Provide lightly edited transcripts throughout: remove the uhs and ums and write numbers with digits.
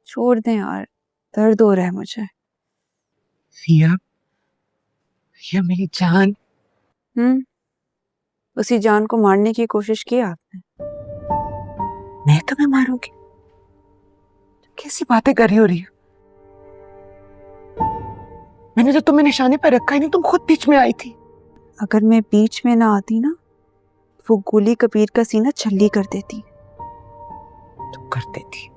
छोड़ दें यार, दर्द हो रहा है मुझे। रिया, रिया मेरी जान। उसी जान को मारने की कोशिश की आपने? मैं तुम्हें मारूंगी? कैसी बातें कर रही हो रिया? मैंने तो तुम्हें निशाने पर रखा ही नहीं, तुम खुद बीच में आई थी। अगर मैं बीच में ना आती ना, वो गोली कबीर का सीना छल्ली कर देती। तुम कर देती।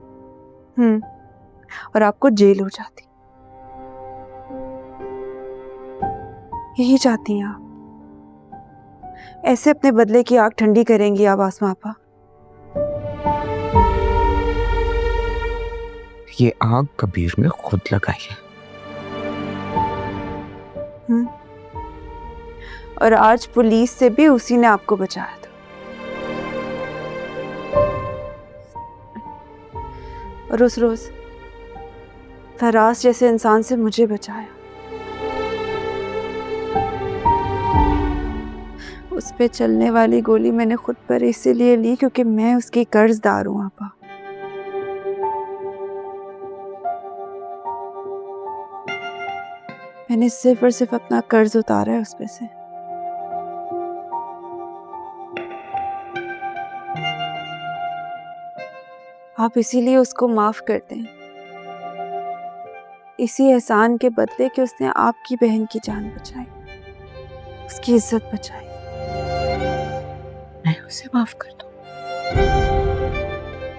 और आपको जेल हो जाती। यही चाहती हैं आप? ऐसे अपने बदले की आग ठंडी करेंगी आप आसमा आपा? ये आग कबीर ने खुद लगाई है। और आज पुलिस से भी उसी ने आपको बचाया था। और उस रोज फराज जैसे इंसान से मुझे बचाया। उस पे चलने वाली गोली मैंने खुद पर इसीलिए ली क्योंकि मैं उसकी कर्जदार हूं आपा। मैंने सिर्फ और सिर्फ अपना कर्ज उतारा है उस पे से। आप इसीलिए उसको माफ कर दें, इसी एहसान के बदले कि उसने आपकी बहन की जान बचाई, उसकी इज्जत बचाई। मैं उसे माफ कर दूं?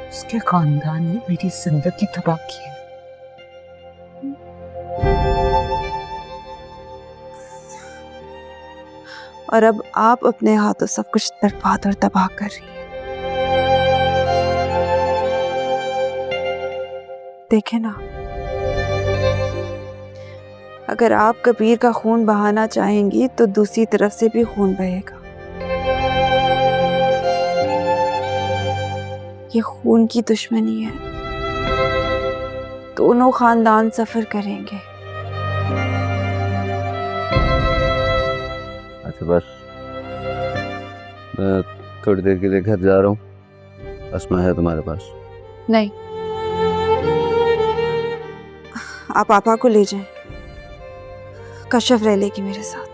उसके खानदान ने मेरी जिंदगी तबाह की है। और अब आप अपने हाथों सब कुछ बर्बाद और तबाह कर रही हैं। देखें ना, अगर आप कबीर का खून बहाना चाहेंगी तो दूसरी तरफ से भी खून बहेगा। ये खून की दुश्मनी है। दोनों खानदान सफर करेंगे। अच्छा बस, मैं थोड़ी देर के लिए घर जा रहा हूँ। अस्मा है तुम्हारे पास? नहीं, आप पापा को ले जाएं। कश्यप रह लेगी मेरे साथ।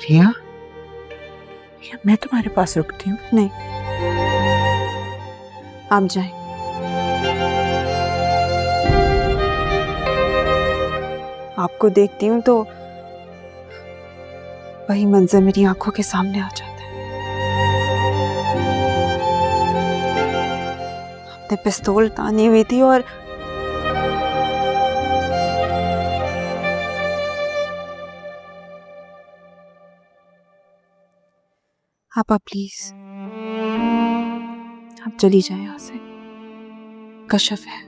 रिया, रिया मैं तुम्हारे पास रुकती हूँ। नहीं, आप जाएं। आपको देखती हूँ तो वही मंजर मेरी आंखों के सामने आ जाता है। आपने पिस्तौल तानी हुई थी और आपा प्लीज, आप चली जाएं यहाँ से। कश्यप है।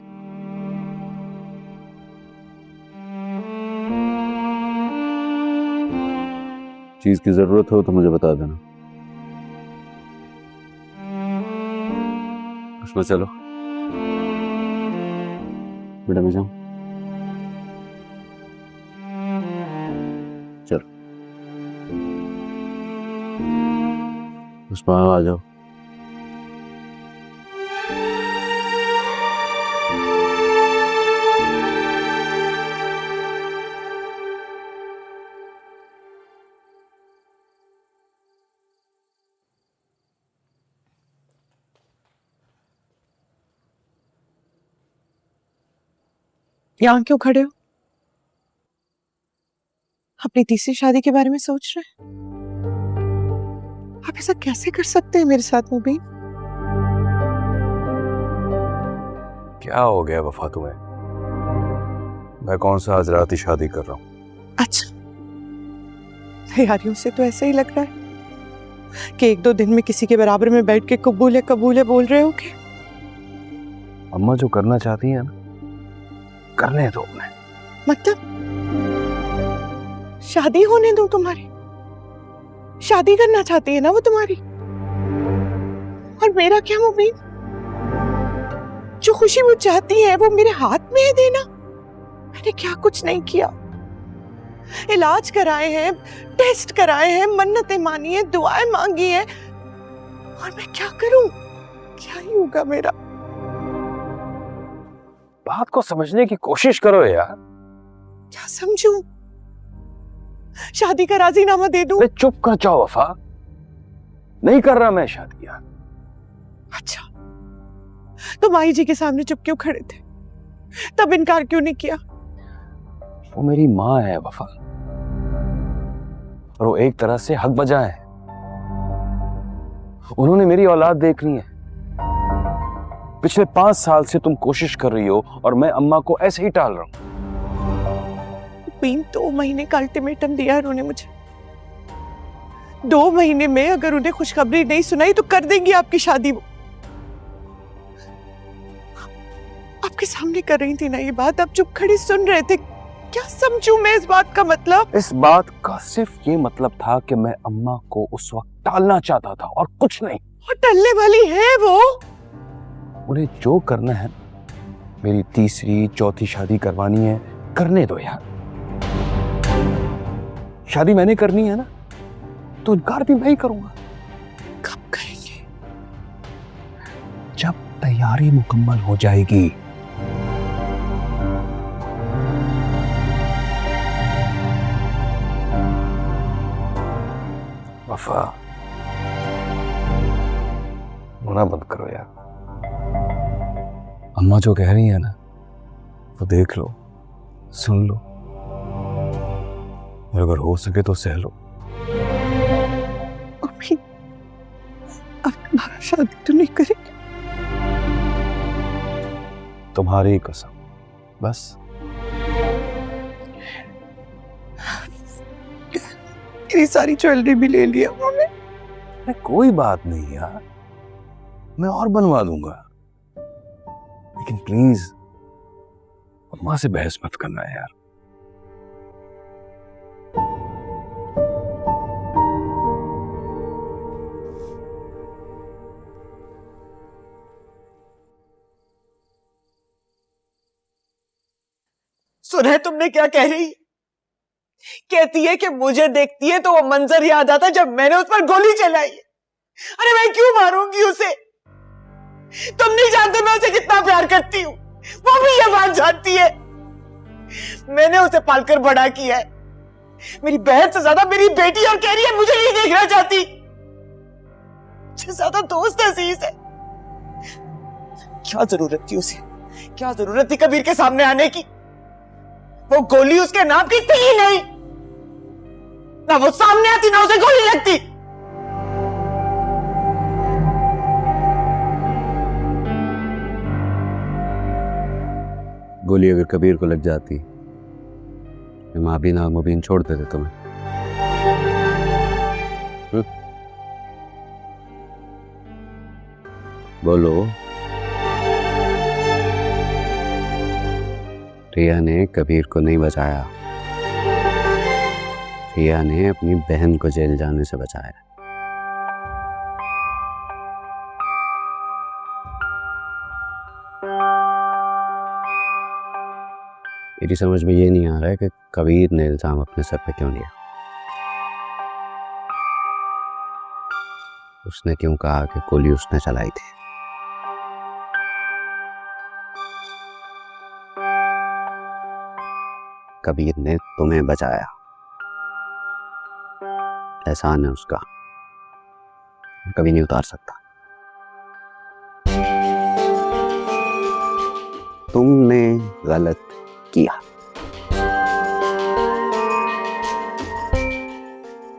चीज की जरूरत हो तो मुझे बता देना। अस्मा चलो बेटा, मैं जाऊं? चलो अस्मा आ जाओ। यहाँ क्यों खड़े हो? अपनी तीसरी शादी के बारे में सोच रहे हैं? आप ऐसा कैसे कर सकते हैं मेरे साथ मुबीन? क्या हो गया वफा तुम्हें? मैं कौन सा आज रात ही शादी कर रहा हूँ? अच्छा, तैयारियों से तो ऐसा ही लग रहा है कि एक दो दिन में किसी के बराबर में बैठ के कबूले कबूले बोल रहे हो कि? अम्मा जो करना चाहती है ना, करने दो उन्हें। मतलब शादी होने दो तुम्हारी? शादी करना चाहती है ना वो तुम्हारी? और मेरा क्या मुबीन? जो खुशी वो चाहती है वो मेरे हाथ में है देना। मैंने क्या कुछ नहीं किया। इलाज कराए हैं, टेस्ट कराए हैं, मन्नतें मानी है, दुआएं मांगी है, और मैं क्या करूं? क्या ही होगा मेरा? बात को समझने की कोशिश करो यार। क्या समझूं? शादी का राजीनामा दे दूं? चुप कर जाओ वफा, नहीं कर रहा मैं शादी यार। अच्छा, तुम आई जी के सामने चुप क्यों खड़े थे? तब इनकार क्यों नहीं किया? वो मेरी माँ है वफा, और वो एक तरह से हक बजा है। उन्होंने मेरी औलाद देखनी है। पिछले 5 साल से तुम कोशिश कर रही हो और मैं अम्मा को ऐसे ही टाल रहा हूं। 2 महीने का अल्टीमेटम दिया उन्होंने मुझे। 2 महीने में अगर उन्हें खुशखबरी नहीं सुनाई तो कर देंगी आपकी शादी। वो आपके सामने कर रही थी ना ये बात, आप चुप खड़ी सुन रहे थे। क्या समझूं मैं इस बात का मतलब? इस बात का सिर्फ ये मतलब था कि मैं अम्मा को उस वक्त टालना चाहता था और कुछ नहीं। और टलने वाली है वो? उन्हें जो करना है, मेरी 3री 4थी शादी करवानी है, करने दो यार। शादी मैंने करनी है ना, तो इनकार भी मैं ही करूंगा। कब करेंगे? जब तैयारी मुकम्मल हो जाएगी। वफा, रोना बंद करो यार। अम्मा जो कह रही है ना, वो देख लो, सुन लो, और अगर हो सके तो सह लो। अभी अब तुम्हारा शादी तो नहीं करेंगे? तुम्हारी कसम, बस। मेरी सारी ज्वेलरी भी ले लिया उन्होंने। अरे कोई बात नहीं यार, मैं और बनवा दूंगा, लेकिन प्लीज अम्मा से बहस मत करना यार। सुना है तुमने क्या कह रही है? कहती है कि मुझे देखती है तो वो मंजर याद आता जब मैंने उस पर गोली चलाई। अरे मैं क्यों मारूंगी उसे? तुम नहीं जानते मैं उसे कितना प्यार करती हूँ, वो भी ये बात जानती है। मैंने उसे पालकर बड़ा किया है, मेरी बहन से ज्यादा मेरी बेटी, और कह रही है मुझे नहीं देखना चाहती। मुझसे ज्यादा दोस्त अजीज है। क्या जरूरत थी उसे, क्या जरूरत थी कबीर के सामने आने की? वो गोली उसके नाम की थी ही नहीं। ना वो सामने आती ना उसे गोली लगती। गोली अगर कबीर को लग जाती, माँ भी ना मुबीन छोड़ देते तुम्हें। बोलो। रिया ने कबीर को नहीं बचाया, रिया ने अपनी बहन को जेल जाने से बचाया। मेरी समझ में ये नहीं आ रहा है कि कबीर ने इल्जाम अपने सर पे क्यों लिया। उसने क्यों कहा कि गोली उसने चलाई थी? कबीर ने तुम्हें बचाया, एहसान है उसका, कभी नहीं उतार सकता। तुमने गलत किया।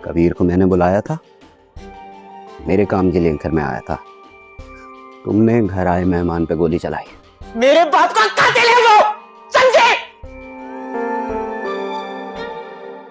कबीर को मैंने बुलाया था, मेरे काम के लिए घर में आया था। तुमने घर आए मेहमान पे गोली चलाई। मेरे बाप का कातिल है वो।